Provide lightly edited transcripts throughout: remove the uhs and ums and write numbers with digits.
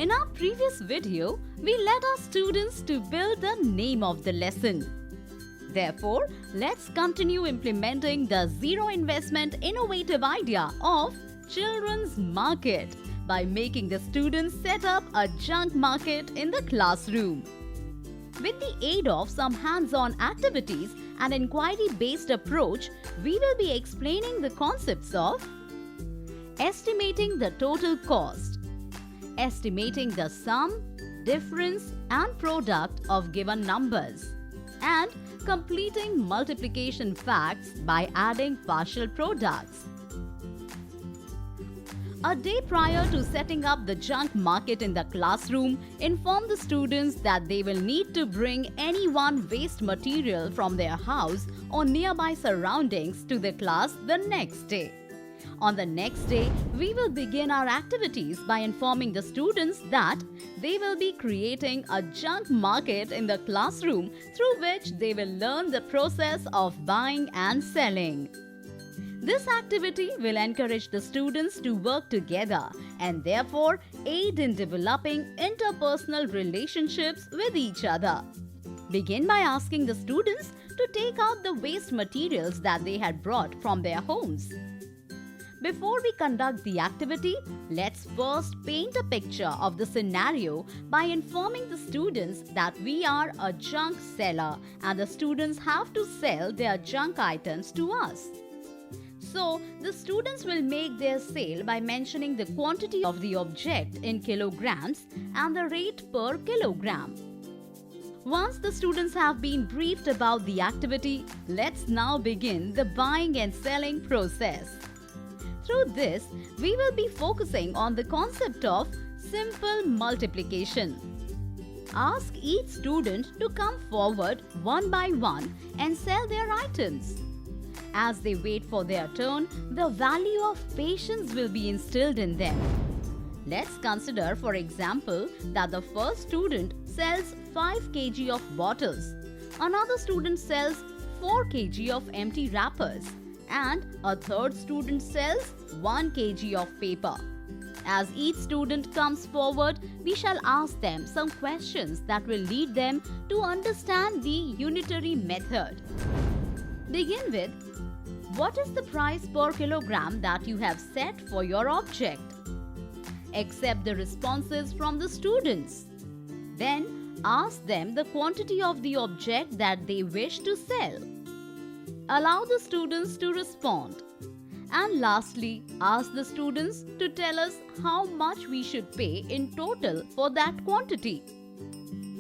In our previous video, we led our students to build the name of the lesson. Therefore, let's continue implementing the zero investment innovative idea of children's market by making the students set up a junk market in the classroom. With the aid of some hands-on activities and inquiry-based approach, we will be explaining the concepts of estimating the total cost, estimating the sum, difference and product of given numbers, and completing multiplication facts by adding partial products. A day prior to setting up the junk market in the classroom, inform the students that they will need to bring any one waste material from their house or nearby surroundings to the class the next day. On the next day, we will begin our activities by informing the students that they will be creating a junk market in the classroom through which they will learn the process of buying and selling. This activity will encourage the students to work together and therefore aid in developing interpersonal relationships with each other. Begin by asking the students to take out the waste materials that they had brought from their homes. Before we conduct the activity, let's first paint a picture of the scenario by informing the students that we are a junk seller and the students have to sell their junk items to us. So, the students will make their sale by mentioning the quantity of the object in kilograms and the rate per kilogram. Once the students have been briefed about the activity, let's now begin the buying and selling process. Through this, we will be focusing on the concept of simple multiplication. Ask each student to come forward one by one and sell their items. As they wait for their turn, the value of patience will be instilled in them. Let's consider, for example, that the first student sells 5 kg of bottles, another student sells 4 kg of empty wrappers, and a third student sells 1 kg of paper. As each student comes forward, we shall ask them some questions that will lead them to understand the unitary method. Begin with, what is the price per kilogram that you have set for your object? Accept the responses from the students. Then ask them the quantity of the object that they wish to sell. Allow the students to respond. And lastly, ask the students to tell us how much we should pay in total for that quantity.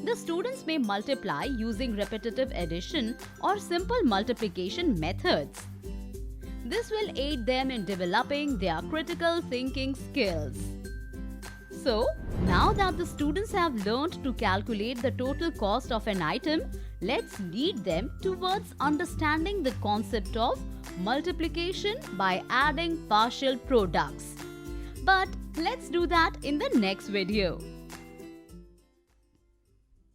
The students may multiply using repetitive addition or simple multiplication methods. This will aid them in developing their critical thinking skills. So, now that the students have learned to calculate the total cost of an item, let's lead them towards understanding the concept of multiplication by adding partial products. But let's do that in the next video.